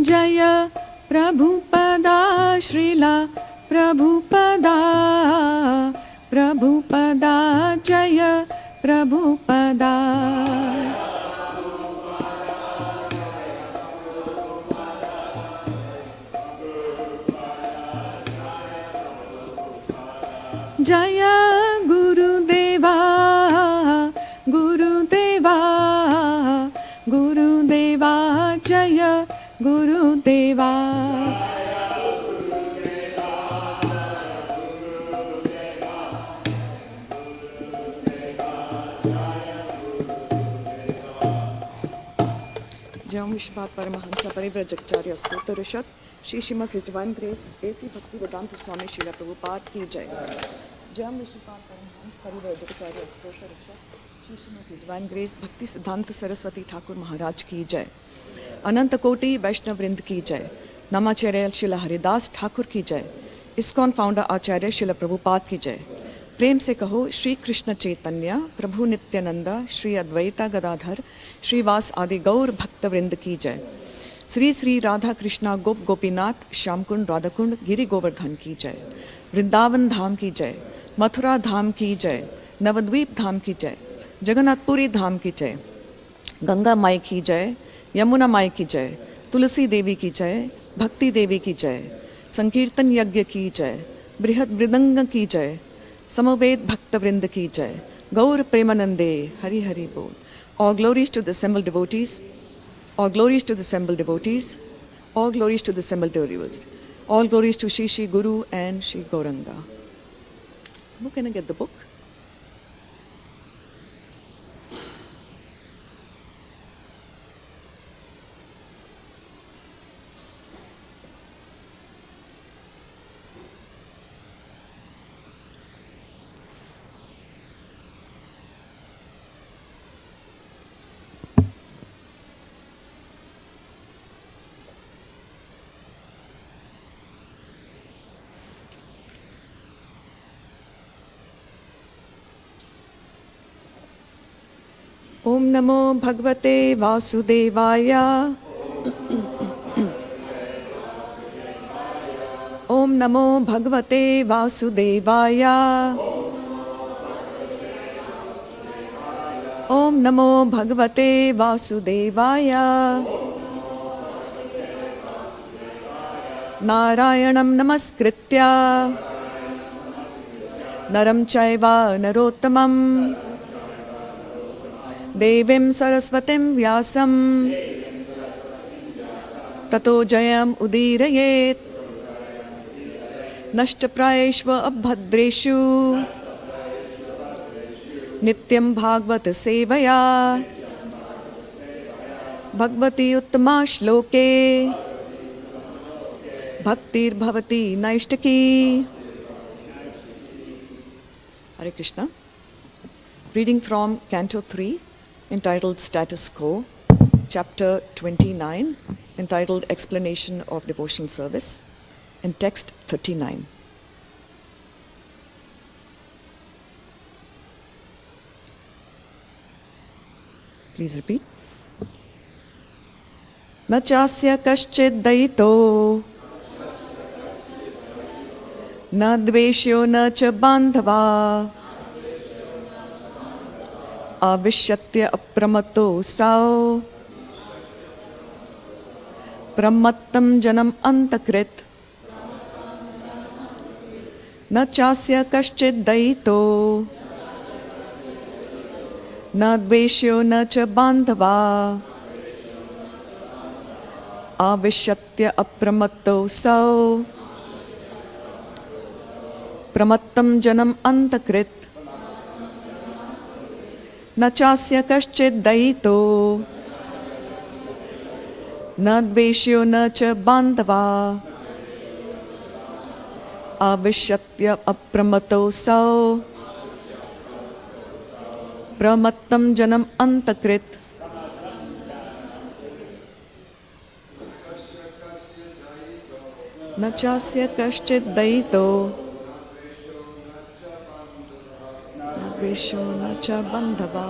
जय प्रभुपदा श्रीला प्रभुपदा प्रभुपदा जय प्रभुपदा। जय गुरुदेवा गुरुदेवा गुरुदेवा जय गुरुदेवा। जय ओम विश्वपाद परमहंस परिव्रजकाचार्य स्तोत्रषद Shri Srimad his divine grace A C Bhaktivedanta Swami Srila Prabhupada की जय। जय ओम विश्वपाद परमहंस परिव्रजकाचार्य स्तोत्रषद Shri Srimad his divine grace Bhaktisiddhanta Saraswati Thakur महाराज की जय। अनंत कोटि वैष्णव वृंद की जय। नमाचार्य शिला हरिदास ठाकुर की जय। इस्कॉन फाउंडर आचार्य शिला प्रभुपाद की जय। प्रेम से कहो श्री कृष्ण चैतन्य प्रभु नित्यानंद श्री अद्वैता गदाधर श्रीवास आदि गौर भक्त वृंद की जय। श्री श्री राधा कृष्णा गोप गोपीनाथ श्यामकुंड राधाकुंड गिरि गोवर्धन की जय। वृंदावन धाम की जय। मथुरा धाम की जय। नवद्वीप धाम की जय। जगन्नाथपुरी धाम की जय। गंगा माई की जय। यमुना माई की जय। तुलसी देवी की जय। भक्ति देवी की जय। संकीर्तन यज्ञ की जय। बृहद मृदंग की जय। समवेद भक्त वृंद की जय। गौर प्रेमानंदे हरि हरि बोल। All glories to the assembled devotees. All glories to the assembled devotees. All glories to the assembled devotees. All glories to Shri Shri Guru and Shri Gauranga. Who can I get the book? ओम नमो भगवते वासुदेवाय। ओम नमो भगवते वासुदेवाय। ओम नमो भगवते वासुदेवाय। नारायणं नमस्कृत्य नरं चैव नरोत्तमं देवीं सरस्वतीं व्यासं ततो जयम् उदीरयेत्। नष्टप्रायेषु अभद्रेषु नित्यं भागवत सेवया भगवती उत्तमा श्लोके भक्तिर्भवति नैष्टिकी। Hare Krishna. Reading from Canto 3, entitled Status Quo, Chapter 29, entitled Explanation of Devotional Service, and Text 39. Please repeat. न चास्य कश्चित् दयितो न द्वेष्यो न च बान्धवा आविश्यत्य अप्रमत्तो सौ प्रमत्तं जनम् अन्तकृत्। न चास्य कश्चित् दयितो न द्वेष्यो न च बान्धवा आविश्यत्य अप्रमत्तो सौ प्रमत्तं जनम् अन्तकृत्। न चास्य कश्चित् दयितो न द्वेष्यो न च बान्धवा आविश्यत्य अप्रमत्तो सौ प्रमत्तं जनम् अन्तकृत्। न चास्य कश्चित् दयितो न द्वेष्यो न च बान्धवा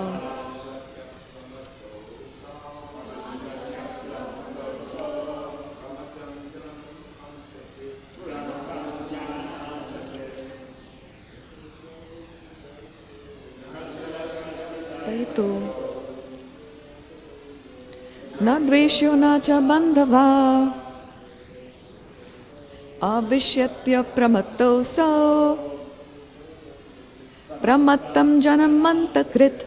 दयितो न द्वेष्यो न च बन्धवा आविश्यत्य प्रमत्तोऽसौ प्रमत्तं जनमन्तकृत्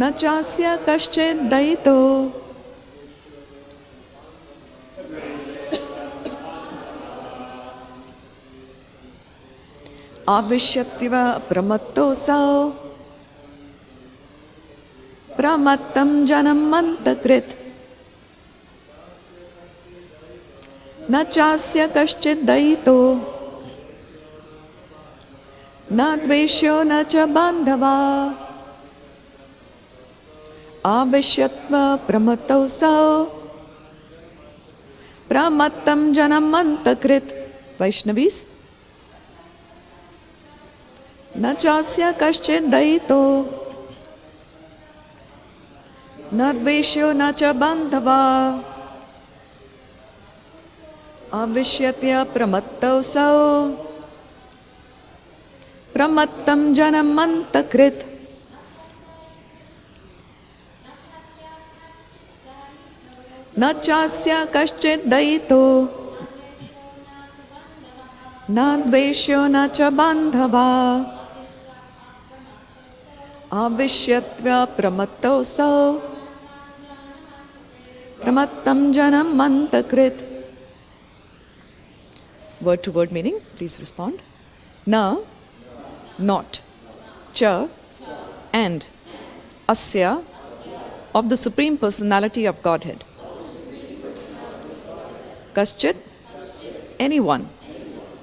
न चास्य कश्चित् दयितो आविश्यत्य प्रमत्तोऽसौ प्रमत्तं जनमन्तकृत् न चास्य कश्चित् दयितो न द्वेष्यो न च बान्धवा आविश्यत्व प्रमत्तोऽसौ प्रमत्तं जनमन्तकृत् वैष्णवीस् न चास्य कश्चित् दयितो न द्वेष्यो न च बान्धवा आविश्यत्य प्रमत्तोऽसौ प्रमत्तं जनमन्तकृत् न चास्य कश्चित् दयितो न द्वेष्यो न च बान्धवा आविश्यत्य प्रमत्तोऽसौ प्रमत्तं जनमन्तकृत् Word to word meaning, please respond. Na, not, cha, and, asya, of the Supreme Personality of Godhead. Kaschit, anyone.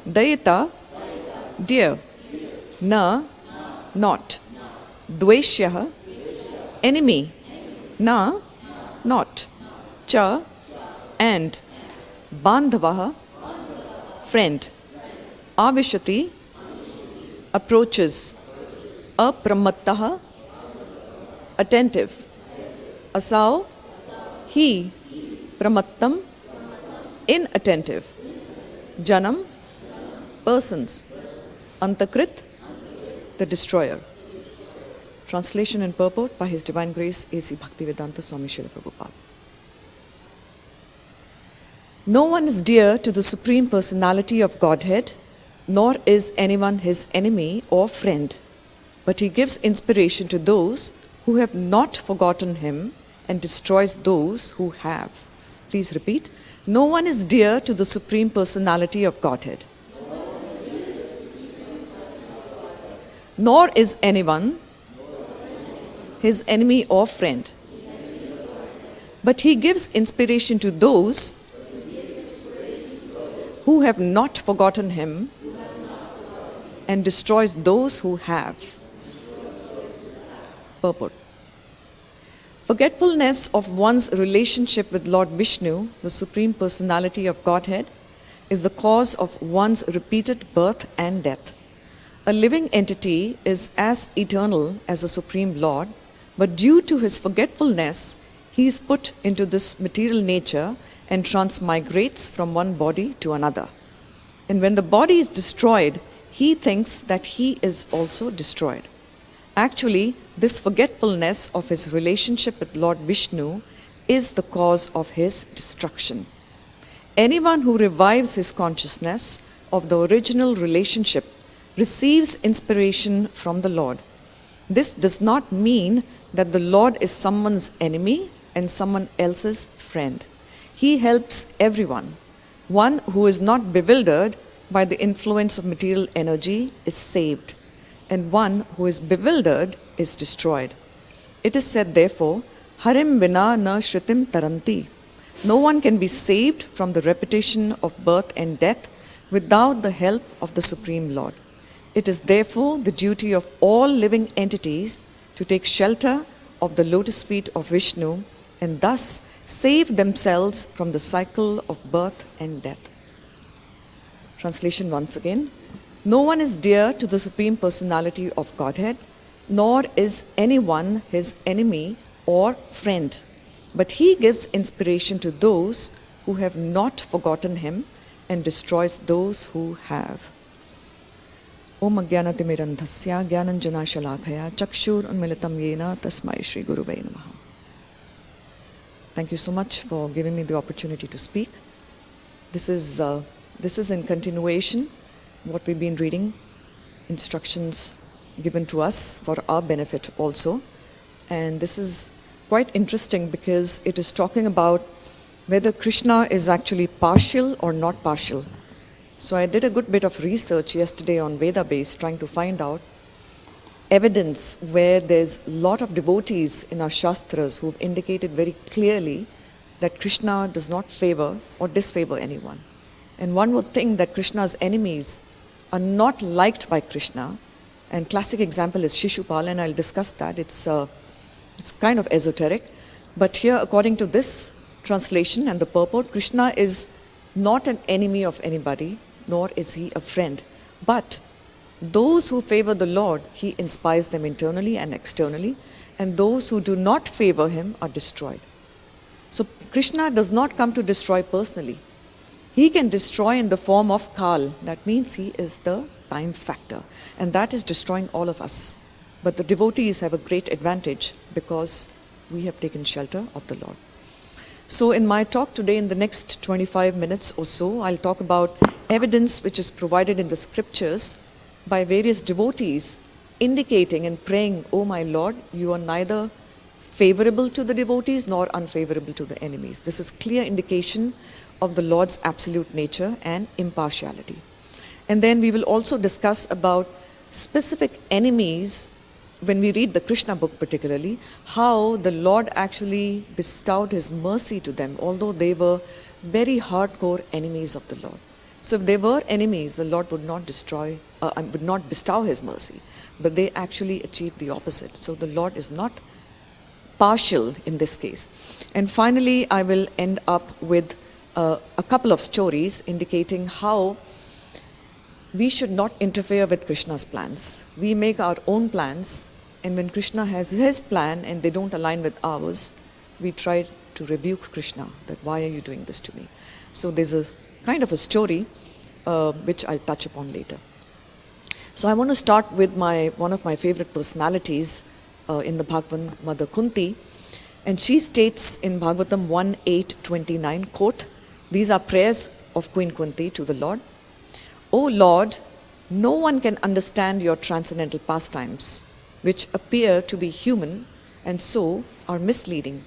Dayita, dear. Na, not. Dveshyah, enemy. Na, not. Cha, and. Bandhavaha, friend. Avishati, approaches. Apramattaha, attentive. Asau, he. Pramattam, inattentive. Janam, persons. Antakrit, the destroyer. Translation and purport by His Divine Grace A.C. Bhaktivedanta Swami Srila Prabhupada. No one is dear to the Supreme Personality of Godhead, nor is anyone his enemy or friend, but he gives inspiration to those who have not forgotten him and destroys those who have. Please repeat. No one is dear to the Supreme Personality of Godhead, nor is anyone his enemy or friend, but he gives inspiration to those who have not forgotten him and destroys those who have. Purport. Forgetfulness of one's relationship with Lord Vishnu, the Supreme Personality of Godhead, is the cause of one's repeated birth and death. A living entity is as eternal as the Supreme Lord, but due to his forgetfulness, he is put into this material nature and transmigrates from one body to another. And when the body is destroyed, he thinks that he is also destroyed. Actually, this forgetfulness of his relationship with Lord Vishnu is the cause of his destruction. Anyone who revives his consciousness of the original relationship receives inspiration from the Lord. This does not mean that the Lord is someone's enemy and someone else's friend. He helps everyone. One who is not bewildered by the influence of material energy is saved, and one who is bewildered is destroyed. It is said, therefore, Harim vina na shritim taranti. No one can be saved from the repetition of birth and death without the help of the Supreme Lord. It is therefore the duty of all living entities to take shelter of the lotus feet of Vishnu and thus save themselves from the cycle of birth and death. Translation once again. No one is dear to the Supreme Personality of Godhead, nor is anyone his enemy or friend, but he gives inspiration to those who have not forgotten him and destroys those who have. Om Ajnanatimirandhasya Jnananjanashalakaya Chakshur Yena Tasmai Shri Guruvai Namaha. Thank you so much for giving me the opportunity to speak. This is in continuation what we've been reading, instructions given to us for our benefit also. And this is quite interesting because it is talking about whether Krishna is actually partial or not partial. So I did a good bit of research yesterday on Veda-base, trying to find out evidence where there's a lot of devotees in our Shastras who've indicated very clearly that Krishna does not favor or disfavor anyone. And one would think that Krishna's enemies are not liked by Krishna. And classic example is Shishupal, and I'll discuss that. It's kind of esoteric. But here, according to this translation and the purport, Krishna is not an enemy of anybody, nor is he a friend. But those who favor the Lord, he inspires them internally and externally, and those who do not favor him are destroyed. So Krishna does not come to destroy personally. He can destroy in the form of Kal. That means he is the time factor, and that is destroying all of us. But the devotees have a great advantage because we have taken shelter of the Lord. So in my talk today, in the next 25 minutes or so, I'll talk about evidence which is provided in the scriptures by various devotees indicating and praying, "Oh my Lord, you are neither favorable to the devotees nor unfavorable to the enemies." This is clear indication of the Lord's absolute nature and impartiality. And then we will also discuss about specific enemies when we read the Krishna book particularly, how the Lord actually bestowed his mercy to them, although they were very hardcore enemies of the Lord. So if they were enemies, the Lord would not bestow his mercy, but they actually achieved the opposite. So the Lord is not partial in this case. And finally, I will end up with a couple of stories indicating how we should not interfere with Krishna's plans. We make our own plans, and when Krishna has his plan and they don't align with ours, we try to rebuke Krishna, that why are you doing this to me? So there's a kind of a story which I'll touch upon later. So I want to start with one of my favorite personalities in the Bhagavatam, Mother Kunti, and she states in Bhagavatam 1:8-29, quote, these are prayers of Queen Kunti to the Lord. "O Lord, no one can understand your transcendental pastimes, which appear to be human and so are misleading.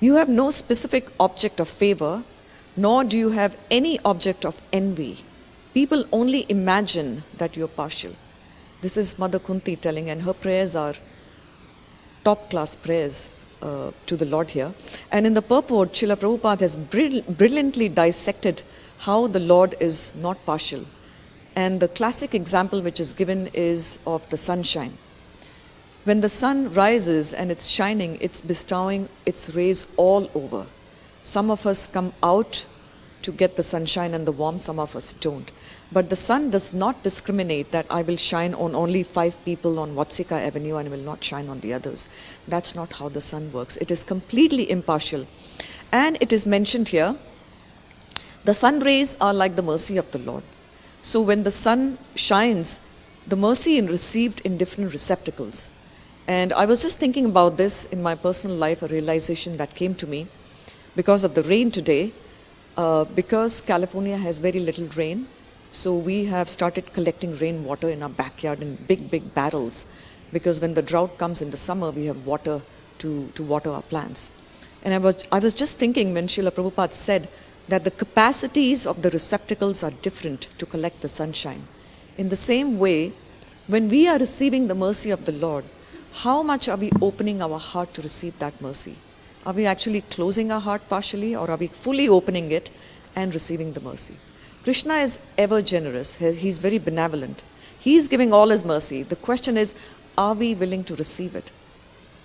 You have no specific object of favor, nor do you have any object of envy. People only imagine that you're partial." This is Mother Kunti telling, and her prayers are top-class prayers to the Lord here. And in the purport, Srila Prabhupada has brilliantly dissected how the Lord is not partial. And the classic example which is given is of the sunshine. When the sun rises and it's shining, it's bestowing its rays all over. Some of us come out to get the sunshine and the warmth, some of us don't. But the sun does not discriminate that I will shine on only 5 people on Vatsika Avenue and will not shine on the others. That's not how the sun works. It is completely impartial. And it is mentioned here, the sun rays are like the mercy of the Lord. So when the sun shines, the mercy is received in different receptacles. And I was just thinking about this in my personal life, a realization that came to me because of the rain today. Because California has very little rain, so we have started collecting rainwater in our backyard in big, big barrels, because when the drought comes in the summer, we have water to water our plants. And I was just thinking when Srila Prabhupada said that the capacities of the receptacles are different to collect the sunshine. In the same way, when we are receiving the mercy of the Lord, how much are we opening our heart to receive that mercy? Are we actually closing our heart partially, or are we fully opening it and receiving the mercy? Krishna is ever generous. He's very benevolent. He's giving all his mercy. The question is, are we willing to receive it?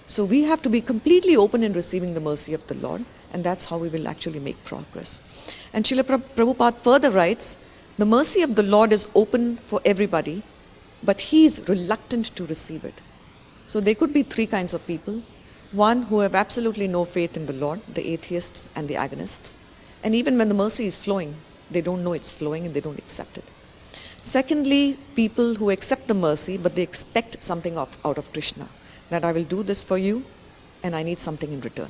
So we have to be completely open in receiving the mercy of the Lord, and that's how we will actually make progress. And Srila Prabhupada further writes, the mercy of the Lord is open for everybody, but he is reluctant to receive it. So there could be 3 kinds of people. One, who have absolutely no faith in the Lord, the atheists and the agonists. And even when the mercy is flowing, they don't know it's flowing and they don't accept it. Secondly, people who accept the mercy, but they expect something out of Krishna, that I will do this for you and I need something in return.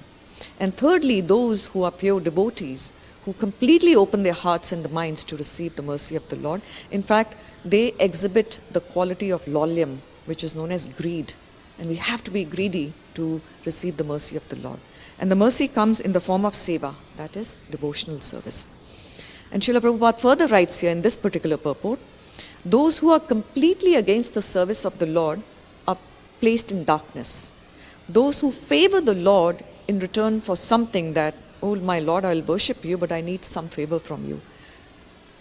And thirdly, those who are pure devotees, who completely open their hearts and the minds to receive the mercy of the Lord. In fact, they exhibit the quality of lolyam, which is known as greed. And we have to be greedy to receive the mercy of the Lord. And the mercy comes in the form of seva, that is devotional service. And Srila Prabhupada further writes here in this particular purport, those who are completely against the service of the Lord are placed in darkness. Those who favor the Lord in return for something that, oh my Lord, I will worship you, but I need some favor from you,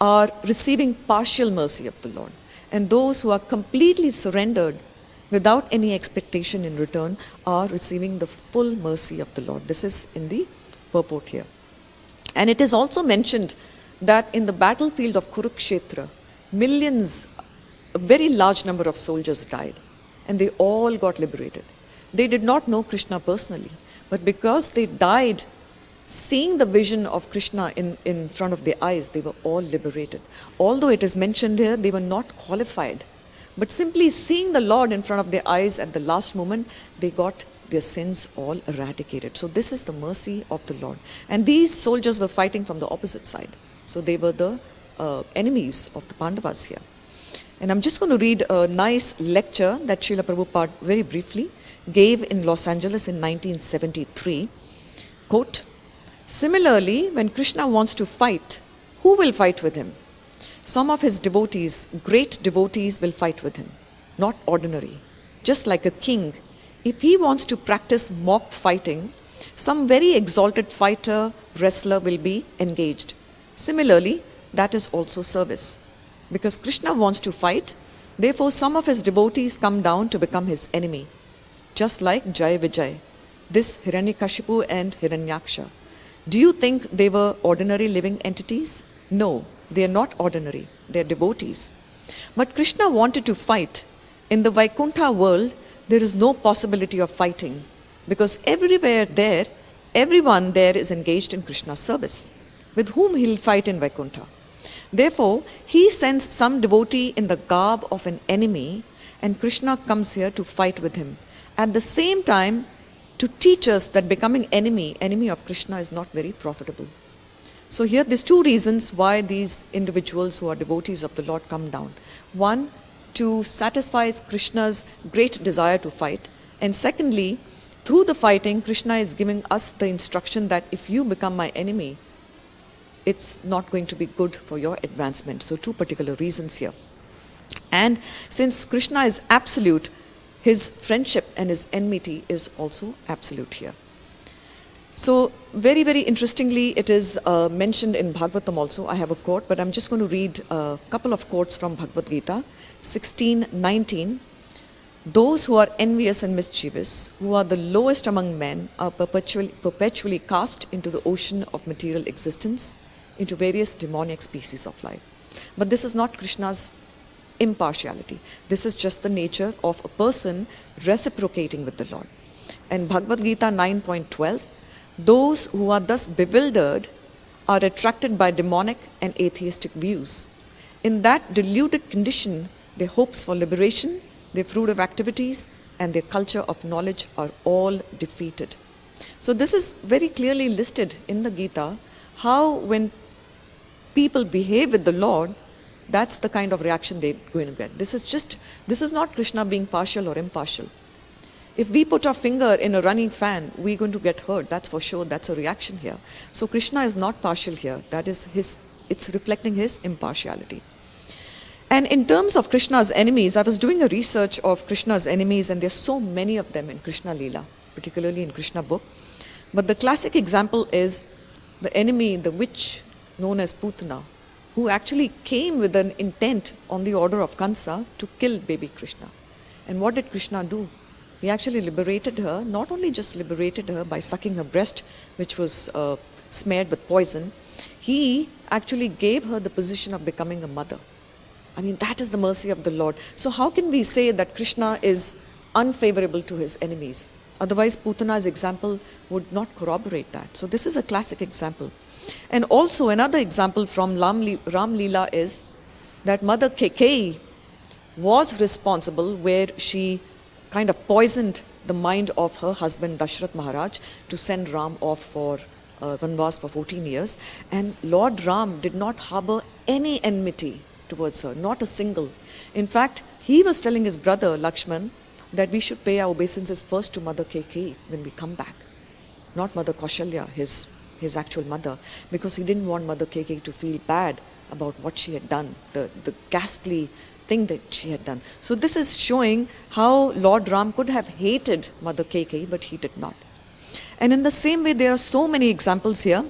are receiving partial mercy of the Lord. And those who are completely surrendered without any expectation in return are receiving the full mercy of the Lord. This is in the purport here. And it is also mentioned that in the battlefield of Kurukshetra, millions, a very large number of soldiers died, and they all got liberated. They did not know Krishna personally, but because they died seeing the vision of Krishna in front of their eyes, they were all liberated. Although it is mentioned here, they were not qualified, but simply seeing the Lord in front of their eyes at the last moment, they got their sins all eradicated. So this is the mercy of the Lord. And these soldiers were fighting from the opposite side. So they were the enemies of the Pandavas here. And I'm just going to read a nice lecture that Srila Prabhupada very briefly gave in Los Angeles in 1973. Quote, similarly, when Krishna wants to fight, who will fight with him? Some of his devotees, great devotees, will fight with him, not ordinary. Just like a king, if he wants to practice mock fighting, some very exalted fighter, wrestler will be engaged. Similarly, that is also service. Because Krishna wants to fight, therefore some of his devotees come down to become his enemy. Just like Jai Vijay, this Hiranyakashipu and Hiranyaksha. Do you think they were ordinary living entities? No, they are not ordinary, they are devotees. But Krishna wanted to fight. In the Vaikuntha world, there is no possibility of fighting, because everywhere there, everyone there is engaged in Krishna's service. With whom he'll fight in Vaikuntha? Therefore, he sends some devotee in the garb of an enemy, and Krishna comes here to fight with him. At the same time, to teach us that becoming enemy of Krishna is not very profitable. So here there's two reasons why these individuals who are devotees of the Lord come down. One, to satisfy Krishna's great desire to fight. And secondly, through the fighting, Krishna is giving us the instruction that if you become my enemy, it's not going to be good for your advancement. So two particular reasons here. And since Krishna is absolute, his friendship and his enmity is also absolute here. So very, very interestingly, it is mentioned in Bhagavatam also. I have a quote, but I'm just going to read a couple of quotes from Bhagavad Gita, 16:19. Those who are envious and mischievous, who are the lowest among men, are perpetually cast into the ocean of material existence, into various demoniac species of life. But this is not Krishna's impartiality. This is just the nature of a person reciprocating with the Lord. And Bhagavad Gita 9.12, those who are thus bewildered are attracted by demonic and atheistic views. In that deluded condition, their hopes for liberation, their fruitive activities, and their culture of knowledge are all defeated. So this is very clearly listed in the Gita, how when people behave with the Lord, that's the kind of reaction they're going to get. This is not Krishna being partial or impartial. If we put our finger in a running fan, we're going to get hurt. That's for sure. That's a reaction here. So Krishna is not partial here. That is it's reflecting his impartiality. And in terms of Krishna's enemies, I was doing a research of Krishna's enemies, and there's so many of them in Krishna Leela, particularly in Krishna book. But the classic example is the enemy, the witch known as Putana, who actually came with an intent on the order of Kansa to kill baby Krishna. And what did Krishna do? He actually liberated her, not only just liberated her by sucking her breast, which was smeared with poison, he actually gave her the position of becoming a mother. I mean, that is the mercy of the Lord. So how can we say that Krishna is unfavorable to his enemies? Otherwise, Putana's example would not corroborate that. So this is a classic example. And also another example from Ram Leela is that Mother Kaikeyi was responsible, where she kind of poisoned the mind of her husband Dashrath Maharaj to send Ram off for Vanvas for 14 years. And Lord Ram did not harbor any enmity towards her, not a single. In fact, he was telling his brother Lakshman that we should pay our obeisances first to Mother Kaikeyi when we come back, not Mother Kaushalya, his actual mother, because he didn't want Mother Kaikeyi to feel bad about what she had done, the ghastly thing that she had done. So this is showing how Lord Ram could have hated Mother Kaikeyi, but he did not. And in the same way, there are so many examples here.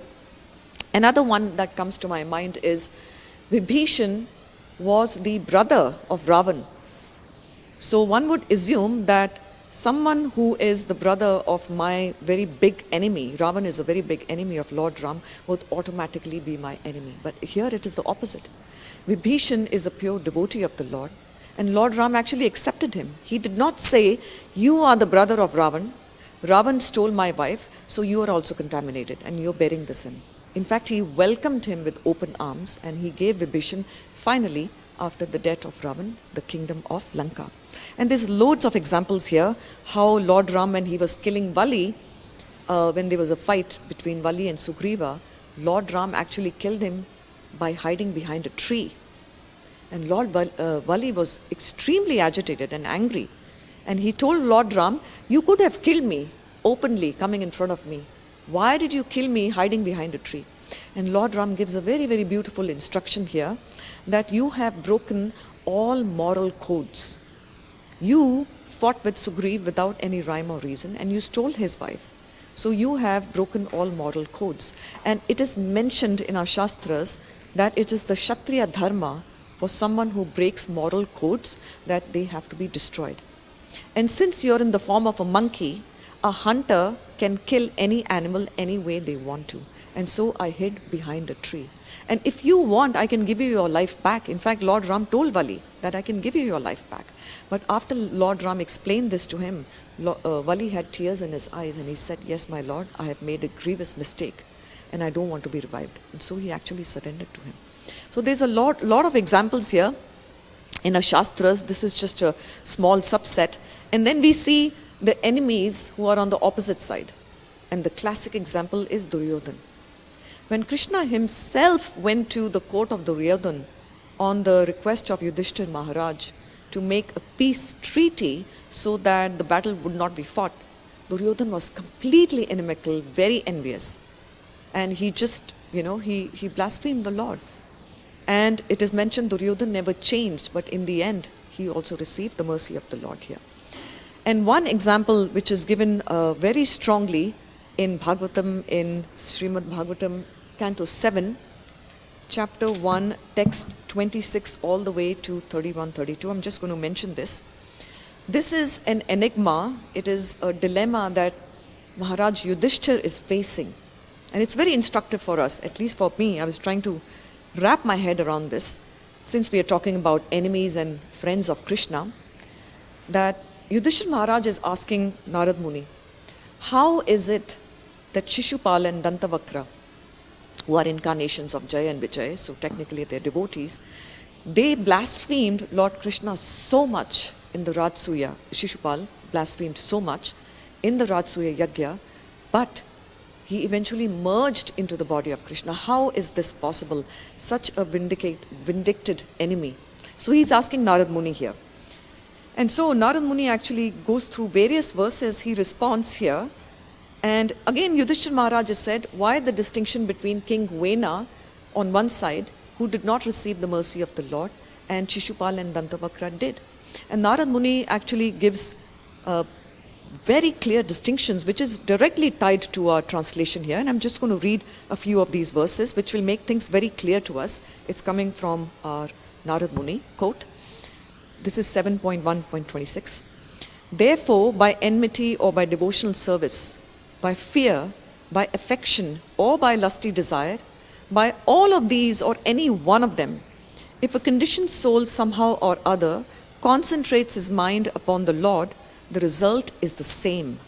Another one that comes to my mind is Vibhishan was the brother of Ravan. So one would assume that someone who is the brother of my very big enemy, Ravan is a very big enemy of Lord Ram, would automatically be my enemy. But here it is the opposite. Vibhishan is a pure devotee of the Lord, and Lord Ram actually accepted him. He did not say, you are the brother of Ravan, Ravan stole my wife, so you are also contaminated and you're bearing the sin. In fact, he welcomed him with open arms, and he gave Vibhishan, finally, after the death of Ravan, the kingdom of Lanka. And there's loads of examples here, how Lord Ram, when he was killing Vali, when there was a fight between Vali and Sugriva, Lord Ram actually killed him by hiding behind a tree. And Lord Vali was extremely agitated and angry. And he told Lord Ram, you could have killed me openly, coming in front of me. Why did you kill me hiding behind a tree? And Lord Ram gives a very, very beautiful instruction here, that you have broken all moral codes. You fought with Sugriv without any rhyme or reason, and you stole his wife. So you have broken all moral codes. And it is mentioned in our Shastras that it is the Kshatriya dharma for someone who breaks moral codes that they have to be destroyed. And since you're in the form of a monkey, a hunter can kill any animal any way they want to. And so I hid behind a tree. And if you want, I can give you your life back. In fact, Lord Ram told Vali that I can give you your life back. But after Lord Ram explained this to him, Vali had tears in his eyes, and he said, yes, my lord, I have made a grievous mistake and I don't want to be revived. And so he actually surrendered to him. So there's a lot of examples here in our Shastras. This is just a small subset. And then we see the enemies who are on the opposite side. And the classic example is Duryodhan. When Krishna himself went to the court of Duryodhan on the request of Yudhishthir Maharaj to make a peace treaty so that the battle would not be fought, Duryodhan was completely inimical, very envious. And he just, he blasphemed the Lord. And it is mentioned Duryodhan never changed, but in the end, he also received the mercy of the Lord here. And one example which is given very strongly in Bhagavatam, in Srimad Bhagavatam, Canto 7, Chapter 1, text 26 all the way to 31-32. I'm just going to mention this. This is an enigma. It is a dilemma that Maharaj Yudhishthir is facing. And it's very instructive for us, at least for me. I was trying to wrap my head around this, since we are talking about enemies and friends of Krishna, that Yudhishthir Maharaj is asking Narad Muni, how is it that Shishupal and Dantavakra, who are incarnations of Jaya and Vijay, so technically they're devotees, they blasphemed Lord Krishna so much in the Rajsuya. Shishupal blasphemed so much in the Rajsuya Yagya, but he eventually merged into the body of Krishna. How is this possible? Such a vindicted enemy. So he's asking Narad Muni here. And so Narad Muni actually goes through various verses. He responds here. And again, Yudhishthir Maharaj has said, why the distinction between King Vena on one side, who did not receive the mercy of the Lord, and Shishupal and Dantavakra did. And Narad Muni actually gives very clear distinctions, which is directly tied to our translation here. And I'm just going to read a few of these verses, which will make things very clear to us. It's coming from our Narad Muni, quote. This is 7.1.26. Therefore, by enmity or by devotional service, by fear, by affection, or by lusty desire, by all of these or any one of them, if a conditioned soul somehow or other concentrates his mind upon the Lord, the result is the same.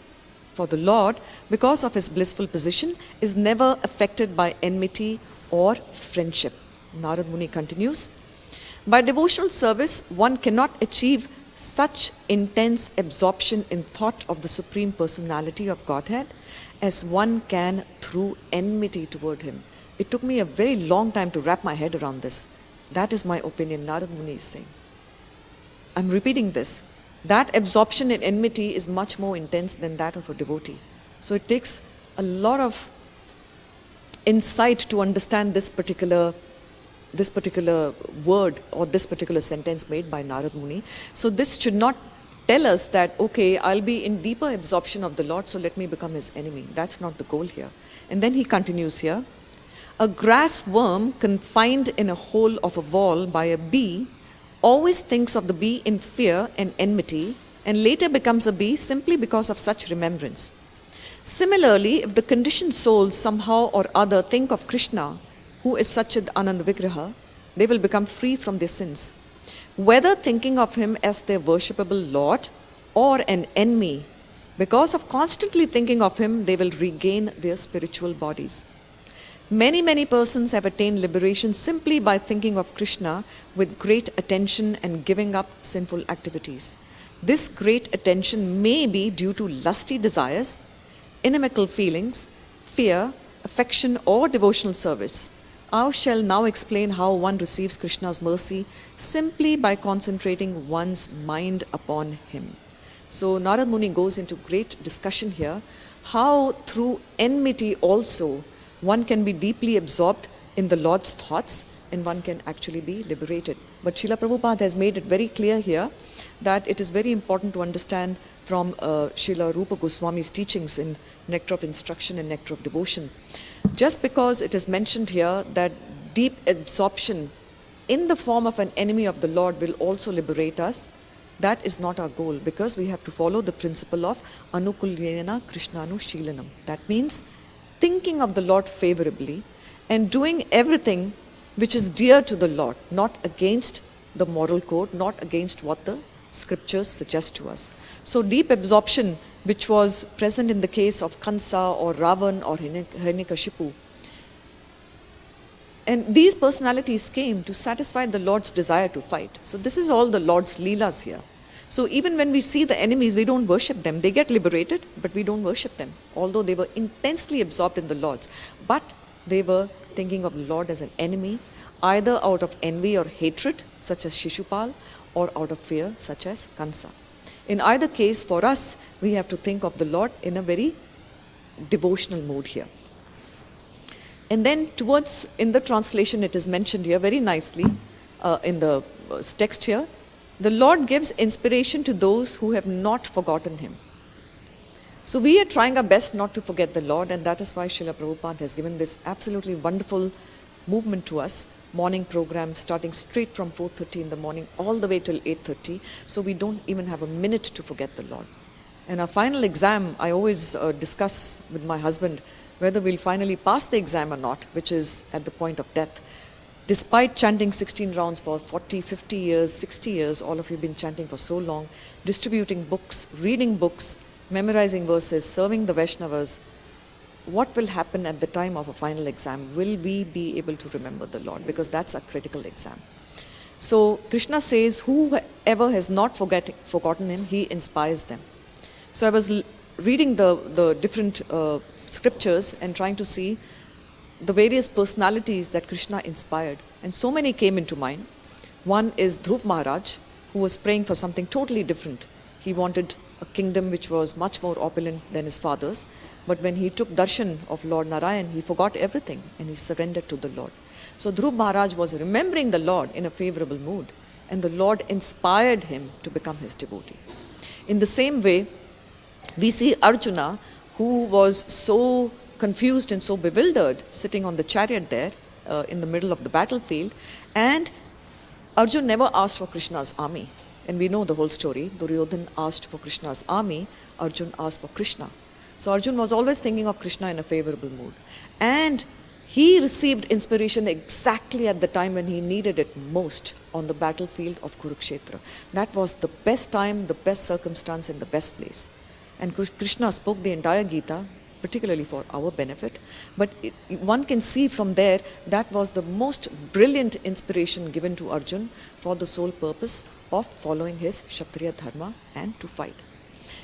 For the Lord, because of his blissful position, is never affected by enmity or friendship. Narad Muni continues, By devotional service, one cannot achieve such intense absorption in thought of the Supreme Personality of Godhead as one can through enmity toward Him. It took me a very long time to wrap my head around this. That is my opinion, Narad Muni is saying. I'm repeating this. That absorption in enmity is much more intense than that of a devotee. So it takes a lot of insight to understand this particular word or this particular sentence made by Narad Muni. So this should not tell us that, okay, I'll be in deeper absorption of the Lord, so let me become His enemy. That's not the goal here. And then he continues here. A grass worm confined in a hole of a wall by a bee always thinks of the bee in fear and enmity, and later becomes a bee simply because of such remembrance. Similarly, if the conditioned souls somehow or other think of Krishna, who is Satchid Anand Vigraha, they will become free from their sins. Whether thinking of him as their worshipable Lord or an enemy, because of constantly thinking of him, they will regain their spiritual bodies. Many persons have attained liberation simply by thinking of Krishna with great attention and giving up sinful activities. This great attention may be due to lusty desires, inimical feelings, fear, affection, or devotional service. I shall now explain how one receives Krishna's mercy simply by concentrating one's mind upon him. So Narad Muni goes into great discussion here, how through enmity also one can be deeply absorbed in the Lord's thoughts and one can actually be liberated. But Srila Prabhupada has made it very clear here that it is very important to understand from Srila Rupa Goswami's teachings in Nectar of Instruction and Nectar of Devotion. Just because it is mentioned here that deep absorption in the form of an enemy of the Lord will also liberate us, that is not our goal, because we have to follow the principle of Anukulyena Krishnanu Shilanam. That means thinking of the Lord favorably and doing everything which is dear to the Lord, not against the moral code, not against what the scriptures suggest to us. So deep absorption, which was present in the case of Kansa or Ravan or Hiranyakashipu, and these personalities came to satisfy the Lord's desire to fight. So this is all the Lord's leelas here. So even when we see the enemies, we don't worship them. They get liberated, but we don't worship them, although they were intensely absorbed in the Lord's. But they were thinking of the Lord as an enemy, either out of envy or hatred, such as Shishupal, or out of fear, such as Kansa. In either case, for us, we have to think of the Lord in a very devotional mood here. And then in the translation, it is mentioned here very nicely in the text here, the Lord gives inspiration to those who have not forgotten him. So we are trying our best not to forget the Lord, and that is why Srila Prabhupada has given this absolutely wonderful movement to us, morning program starting straight from 4:30 in the morning all the way till 8:30, so we don't even have a minute to forget the Lord. And our final exam, I always discuss with my husband whether we'll finally pass the exam or not, which is at the point of death. Despite chanting 16 rounds for 40, 50 years, 60 years, all of you have been chanting for so long, distributing books, reading books, memorizing verses, serving the Vaishnavas, what will happen at the time of a final exam? Will we be able to remember the Lord? Because that's a critical exam. So Krishna says, whoever has not forgotten him, he inspires them. So I was reading the different scriptures and trying to see the various personalities that Krishna inspired. And so many came into mind. One is Dhruv Maharaj, who was praying for something totally different. He wanted a kingdom which was much more opulent than his father's. But when he took darshan of Lord Narayan, he forgot everything and he surrendered to the Lord. So Dhruv Maharaj was remembering the Lord in a favorable mood, and the Lord inspired him to become his devotee. In the same way, we see Arjuna, who was so confused and so bewildered, sitting on the chariot there in the middle of the battlefield, and Arjuna never asked for Krishna's army. And we know the whole story. Duryodhana asked for Krishna's army, Arjuna asked for Krishna. So Arjuna was always thinking of Krishna in a favorable mood. And he received inspiration exactly at the time when he needed it most, on the battlefield of Kurukshetra. That was the best time, the best circumstance, and the best place. And Krishna spoke the entire Gita particularly for our benefit. But one can see from there that was the most brilliant inspiration given to Arjun for the sole purpose of following his Kshatriya Dharma and to fight.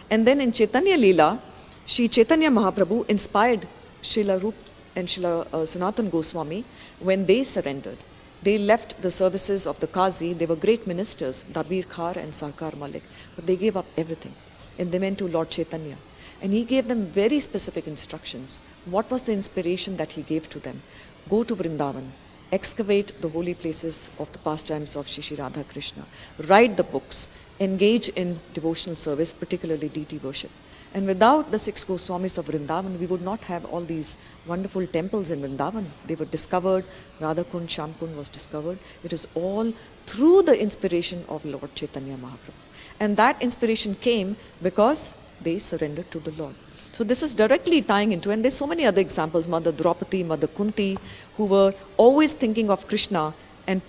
And then in Chaitanya Leela, Sri Chaitanya Mahaprabhu inspired Srila Rup and Srila Sanatan Goswami when they surrendered. They left the services of the Qazi. They were great ministers, Dabir Khar and Sarkar Malik, but they gave up everything. And they went to Lord Chaitanya. And he gave them very specific instructions. What was the inspiration that he gave to them? Go to Vrindavan, excavate the holy places of the pastimes of Shri Radha Krishna, write the books, engage in devotional service, particularly deity worship. And without the 6 Goswamis of Vrindavan, we would not have all these wonderful temples in Vrindavan. They were discovered, Radhakund, Shamkund was discovered. It is all through the inspiration of Lord Chaitanya Mahaprabhu. And that inspiration came because they surrendered to the Lord. So this is directly tying into, and there's so many other examples, Mother Draupadi, Mother Kunti, who were always thinking of Krishna. And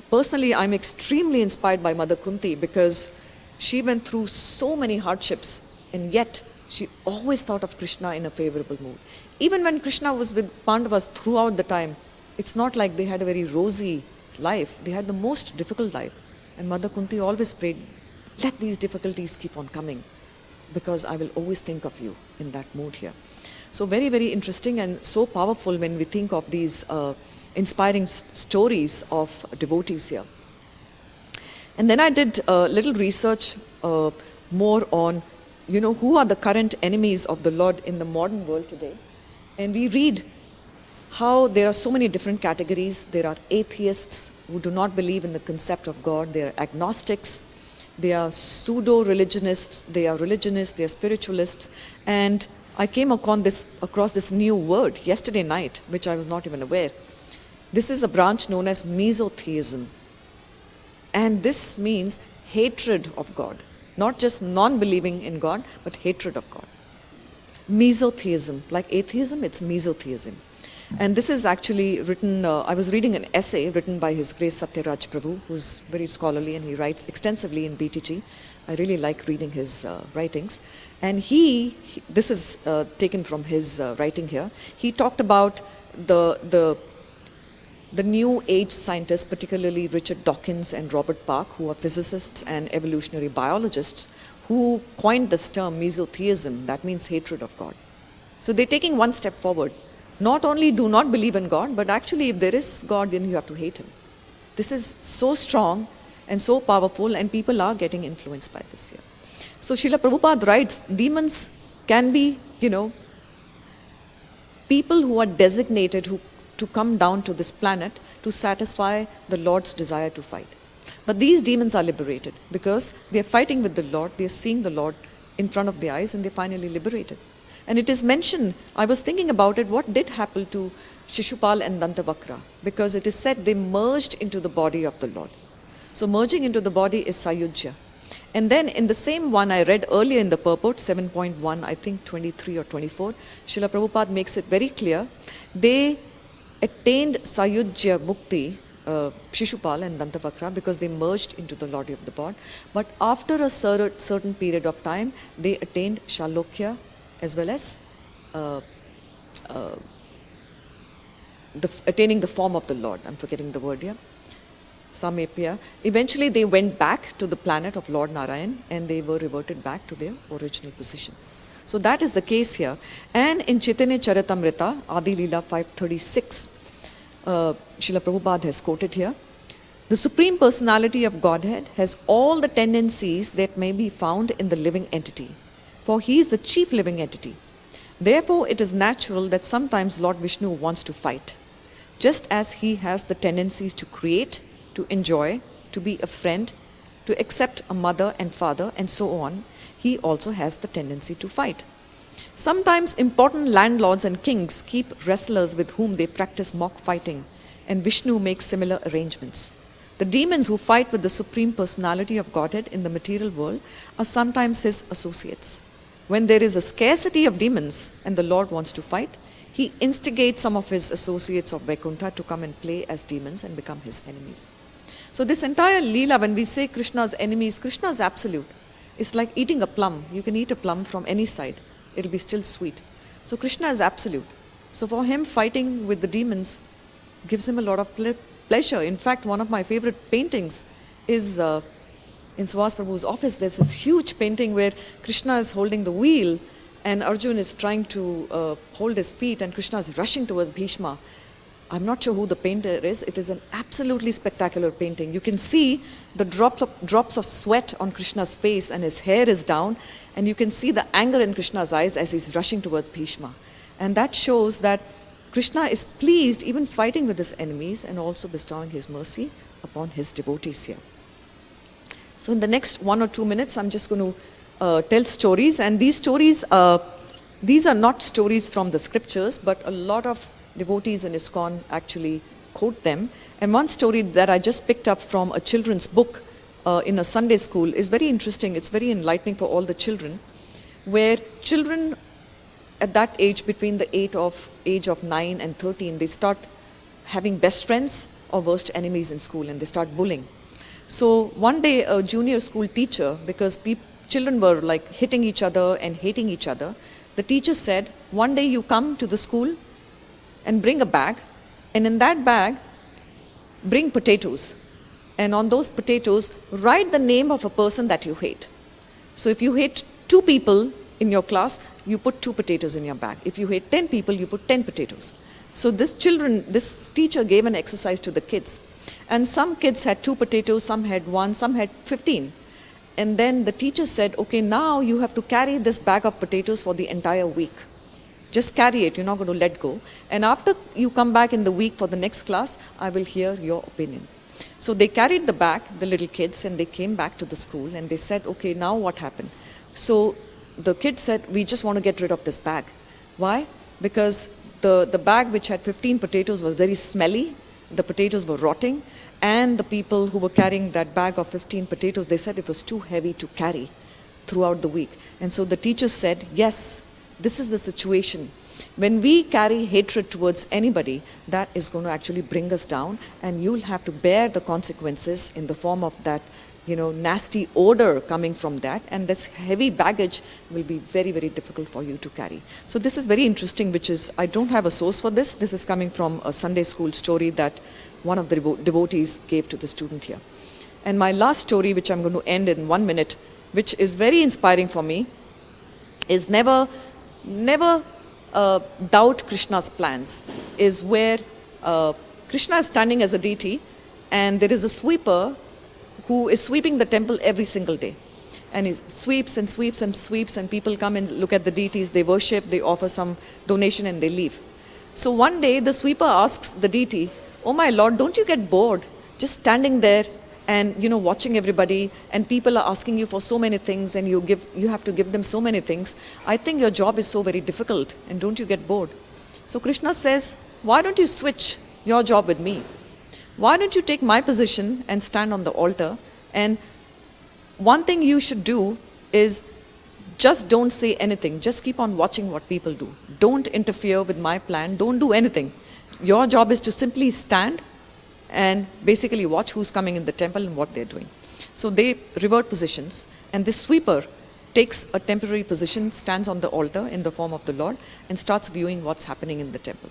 personally, I'm extremely inspired by Mother Kunti because she went through so many hardships, and yet she always thought of Krishna in a favorable mood. Even when Krishna was with Pandavas throughout the time, it's not like they had a very rosy life. They had the most difficult life. And Mother Kunti always prayed, let these difficulties keep on coming, because I will always think of you in that mood here. So very, very interesting and so powerful when we think of these inspiring stories of devotees here. And then I did a little research more on, who are the current enemies of the Lord in the modern world today. And we read how there are so many different categories. There are atheists who do not believe in the concept of God. There are agnostics. They are pseudo-religionists, they are religionists, they are spiritualists. And I came across this new word yesterday night, which I was not even aware. This is a branch known as mesotheism. And this means hatred of God. Not just non-believing in God, but hatred of God. Mesotheism, like atheism, it's mesotheism. And this is actually written, I was reading an essay written by His Grace Satyaraj Prabhu, who's very scholarly and he writes extensively in BTG. I really like reading his writings. And this is taken from his writing here. He talked about the new age scientists, particularly Richard Dawkins and Robert Park, who are physicists and evolutionary biologists, who coined this term mesotheism, that means hatred of God. So they're taking one step forward. Not only do not believe in God, but actually if there is God, then you have to hate him. This is so strong and so powerful, and people are getting influenced by this here. So Srila Prabhupada writes, demons can be, people who are designated to come down to this planet to satisfy the Lord's desire to fight. But these demons are liberated because they are fighting with the Lord, they are seeing the Lord in front of their eyes, and they're finally liberated. And it is mentioned, I was thinking about it, what did happen to Shishupal and Dantavakra? Because it is said they merged into the body of the Lord. So merging into the body is Sayujya. And then in the same one I read earlier in the purport, 7.1, I think 23 or 24, Srila Prabhupada makes it very clear. They attained Sayujya Mukti, Shishupal and Dantavakra, because they merged into the body of the Lord. But after a certain period of time, they attained Shalokya, as well as attaining the form of the Lord. I'm forgetting the word here. Samepya. Eventually they went back to the planet of Lord Narayan and they were reverted back to their original position. So that is the case here. And in Chaitanya Charitamrita, Adi Leela 536, Srila Prabhupada has quoted here, the Supreme Personality of Godhead has all the tendencies that may be found in the living entity, for he is the chief living entity. Therefore, it is natural that sometimes Lord Vishnu wants to fight. Just as he has the tendencies to create, to enjoy, to be a friend, to accept a mother and father, and so on, he also has the tendency to fight. Sometimes important landlords and kings keep wrestlers with whom they practice mock fighting, and Vishnu makes similar arrangements. The demons who fight with the Supreme Personality of Godhead in the material world are sometimes his associates. When there is a scarcity of demons and the Lord wants to fight, he instigates some of his associates of Vaikuntha to come and play as demons and become his enemies. So this entire Leela, when we say Krishna's enemies, Krishna is absolute. It's like eating a plum. You can eat a plum from any side. It'll be still sweet. So Krishna is absolute. So for him, fighting with the demons gives him a lot of pleasure. In fact, one of my favorite paintings is in Subhas Prabhu's office. There's this huge painting where Krishna is holding the wheel and Arjun is trying to hold his feet, and Krishna is rushing towards Bhishma. I'm not sure who the painter is. It is an absolutely spectacular painting. You can see the drops of sweat on Krishna's face, and his hair is down, and you can see the anger in Krishna's eyes as he's rushing towards Bhishma. And that shows that Krishna is pleased even fighting with his enemies and also bestowing his mercy upon his devotees here. So in the next 1 or 2 minutes, I'm just going to tell stories, and these stories, these are not stories from the scriptures, but a lot of devotees in ISKCON actually quote them. And one story that I just picked up from a children's book in a Sunday school is very interesting. It's very enlightening for all the children, where children at that age, between the age of 9 and 13, they start having best friends or worst enemies in school, and they start bullying. So one day a junior school teacher, because children were like hitting each other and hating each other, the teacher said, one day you come to the school and bring a bag, and in that bag bring potatoes, and on those potatoes write the name of a person that you hate. So if you hate 2 people in your class, you put 2 potatoes in your bag. If you hate 10 people, you put 10 potatoes. So this teacher gave an exercise to the kids, and some kids had 2 potatoes, some had 1, some had 15. And then the teacher said, okay, now you have to carry this bag of potatoes for the entire week. Just carry it, you're not going to let go. And after you come back in the week for the next class, I will hear your opinion. So they carried the bag, the little kids, and they came back to the school, and they said, okay, now what happened? So the kids said, we just want to get rid of this bag. Why? Because the bag which had 15 potatoes was very smelly, the potatoes were rotting, and the people who were carrying that bag of 15 potatoes, they said it was too heavy to carry throughout the week. And so the teacher said, yes, this is the situation. When we carry hatred towards anybody, that is going to actually bring us down, and you'll have to bear the consequences in the form of that, nasty odor coming from that, and this heavy baggage will be very, very difficult for you to carry. So this is very interesting, which is, I don't have a source for this. This is coming from a Sunday school story that one of the devotees gave to the student here. And my last story, which I'm going to end in 1 minute, which is very inspiring for me, is never doubt Krishna's plans, is where Krishna is standing as a deity, and there is a sweeper who is sweeping the temple every single day. And he sweeps and sweeps and sweeps, and people come and look at the deities, they worship, they offer some donation, and they leave. So one day the sweeper asks the deity, oh my Lord, don't you get bored just standing there and watching everybody, and people are asking you for so many things, and you have to give them so many things? I think your job is so very difficult, and don't you get bored? So Krishna says, why don't you switch your job with me? Why don't you take my position and stand on the altar? And one thing you should do is just don't say anything. Just keep on watching what people do. Don't interfere with my plan. Don't do anything. Your job is to simply stand and basically watch who's coming in the temple and what they're doing. So they revert positions, and this sweeper takes a temporary position, stands on the altar in the form of the Lord, and starts viewing what's happening in the temple.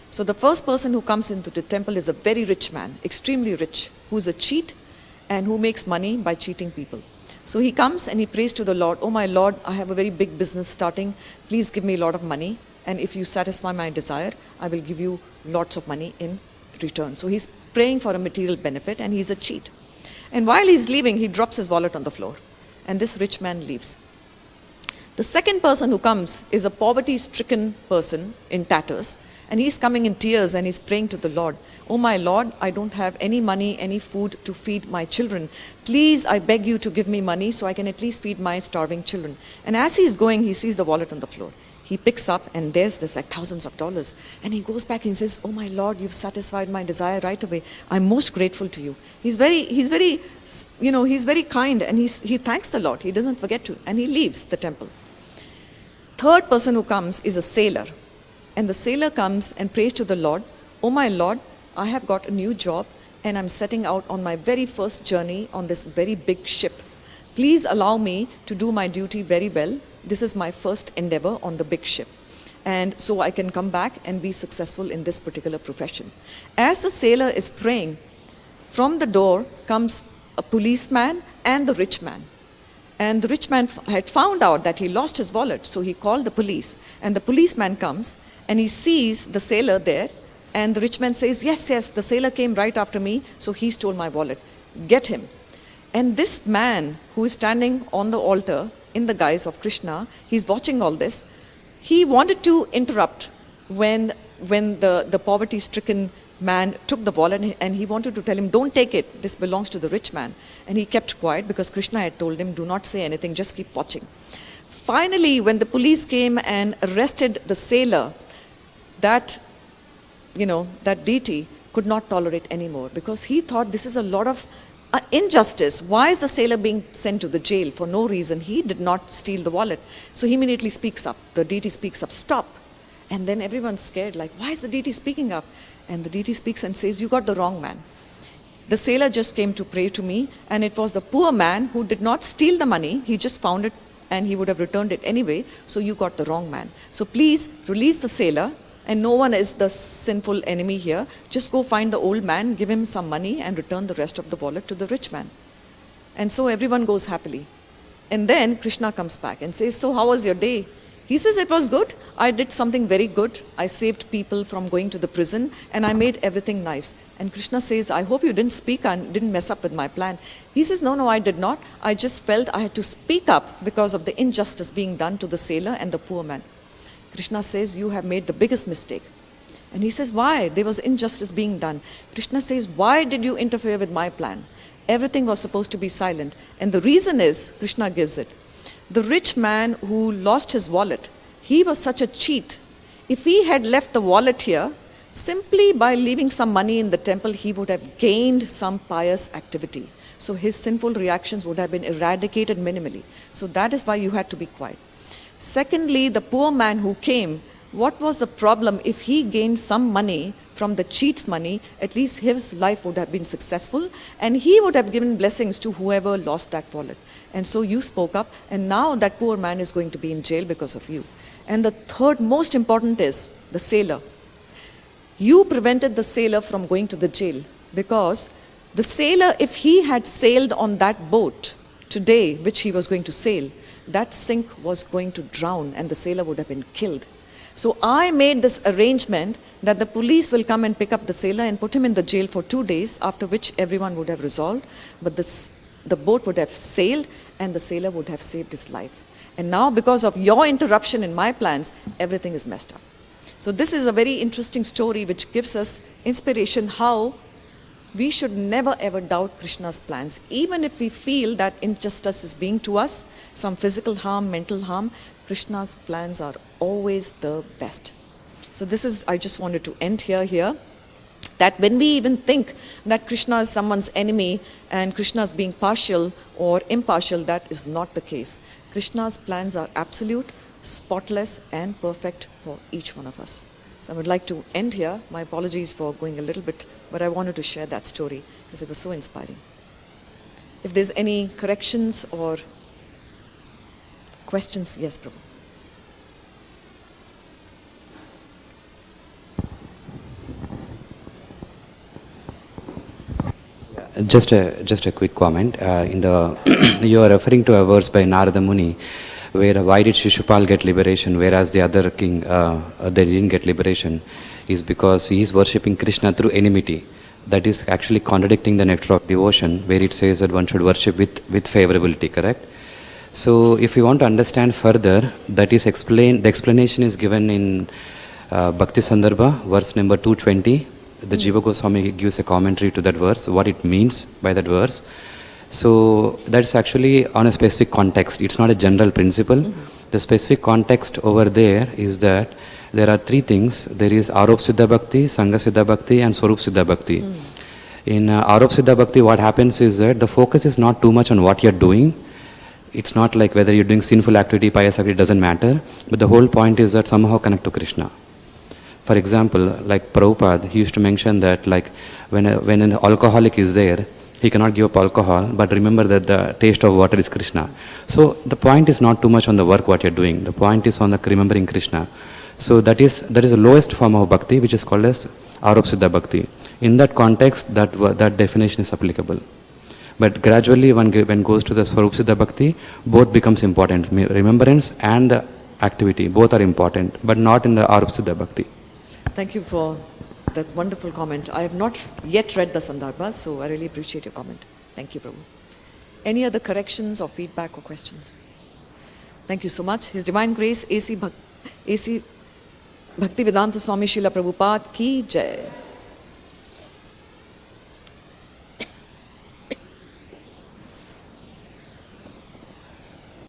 So the first person who comes into the temple is a very rich man, extremely rich, who's a cheat and who makes money by cheating people. So he comes and he prays to the Lord, oh my Lord, I have a very big business starting. Please give me a lot of money, and if you satisfy my desire, I will give you lots of money in return. So he's praying for a material benefit, and he's a cheat. And while he's leaving, he drops his wallet on the floor, and this rich man leaves. The second person who comes is a poverty-stricken person in tatters, and he's coming in tears, and he's praying to the Lord, oh my Lord, I don't have any money, any food to feed my children. Please, I beg you to give me money so I can at least feed my starving children. And as he's going, he sees the wallet on the floor. He picks up, and there's like thousands of dollars. And he goes back and says, oh my Lord, you've satisfied my desire right away. I'm most grateful to you. He's very kind, and he thanks the Lord. He doesn't forget to, and he leaves the temple. Third person who comes is a sailor. And the sailor comes and prays to the Lord, oh my Lord, I have got a new job, and I'm setting out on my very first journey on this very big ship. Please allow me to do my duty very well. This is my first endeavor on the big ship. and so I can come back and be successful in this particular profession. As the sailor is praying, from the door comes a policeman and the rich man. And the rich man had found out that he lost his wallet, so he called the police. And the policeman comes and he sees the sailor there, and the rich man says, yes, yes, the sailor came right after me, so he stole my wallet. Get him. And this man who is standing on the altar in the guise of Krishna, he's watching all this. He wanted to interrupt when the poverty-stricken man took the wallet, and he wanted to tell him, don't take it, this belongs to the rich man. And he kept quiet because Krishna had told him, do not say anything, just keep watching. Finally, when the police came and arrested the sailor, that deity could not tolerate anymore, because he thought this is a lot of injustice. Why is the sailor being sent to the jail for no reason? He did not steal the wallet. So he immediately speaks up. The deity speaks up, stop. And then everyone's scared, like, why is the deity speaking up? And the deity speaks and says, you got the wrong man. The sailor just came to pray to me, and it was the poor man who did not steal the money. He just found it and he would have returned it anyway. So you got the wrong man. So please release the sailor, and no one is the sinful enemy here. Just go find the old man, give him some money, and return the rest of the wallet to the rich man. And so everyone goes happily. And then Krishna comes back and says, so how was your day? He says, it was good. I did something very good. I saved people from going to the prison, and I made everything nice. And Krishna says, I hope you didn't speak and didn't mess up with my plan. He says, no, I did not. I just felt I had to speak up because of the injustice being done to the sailor and the poor man. Krishna says, you have made the biggest mistake. And he says, why? There was injustice being done. Krishna says, why did you interfere with my plan? Everything was supposed to be silent. And the reason is, Krishna gives it. The rich man who lost his wallet, he was such a cheat. If he had left the wallet here, simply by leaving some money in the temple, he would have gained some pious activity. So his sinful reactions would have been eradicated minimally. So that is why you had to be quiet. Secondly, the poor man who came, what was the problem? If he gained some money from the cheat's money, at least his life would have been successful, and he would have given blessings to whoever lost that wallet. And so you spoke up, and now that poor man is going to be in jail because of you. And the third most important is the sailor. You prevented the sailor from going to the jail, because the sailor, if he had sailed on that boat today, which he was going to sail, that sink was going to drown and the sailor would have been killed. So I made this arrangement that the police will come and pick up the sailor and put him in the jail for 2 days, after which everyone would have resolved. But the boat would have sailed and the sailor would have saved his life. And now, because of your interruption in my plans, everything is messed up. So this is a very interesting story which gives us inspiration how we should never ever doubt Krishna's plans. Even if we feel that injustice is being to us, some physical harm, mental harm, Krishna's plans are always the best. So this is, I just wanted to end here, that when we even think that Krishna is someone's enemy and Krishna is being partial or impartial, that is not the case. Krishna's plans are absolute, spotless, and perfect for each one of us. So I would like to end here. My apologies for going a little bit, but I wanted to share that story because it was so inspiring. If there's any corrections or questions, yes, Prabhu. Just a quick comment. You are referring to a verse by Narada Muni, where why did Shishupal get liberation, whereas the other king they didn't get liberation, is because he is worshipping Krishna through enmity. That is actually contradicting the nectar of devotion, where it says that one should worship with favorability. Correct? So, if you want to understand further, that is explained. The explanation is given in Bhakti Sandarbha, verse number 220. The Jiva Goswami gives a commentary to that verse, what it means by that verse. So that's actually on a specific context. It's not a general principle. The specific context over there is that there are three things. There is Arop Siddha Bhakti, Sangha Siddha Bhakti, and Swarup Siddha Bhakti. In Arop Siddha Bhakti, what happens is that the focus is not too much on what you're doing. It's not like whether you're doing sinful activity, pious activity, doesn't matter. But the whole point is that somehow connect to Krishna. For example, like Prabhupada, he used to mention that like when an alcoholic is there, he cannot give up alcohol, but remember that the taste of water is Krishna. So the point is not too much on the work what you're doing. The point is on the remembering Krishna. So that is the lowest form of bhakti, which is called as Aropsiddha bhakti. In that context, that definition is applicable. But gradually, when goes to the Swarupsiddha bhakti, both becomes important. Remembrance and the activity, both are important, but not in the Arupsiddha bhakti. Thank you for that wonderful comment. I have not yet read the Sandarbhas, so I really appreciate your comment. Thank you, Prabhu. Any other corrections or feedback or questions? Thank you so much. His Divine Grace, A.C. Bhaktivedanta Swami Srila Prabhupada ki jai.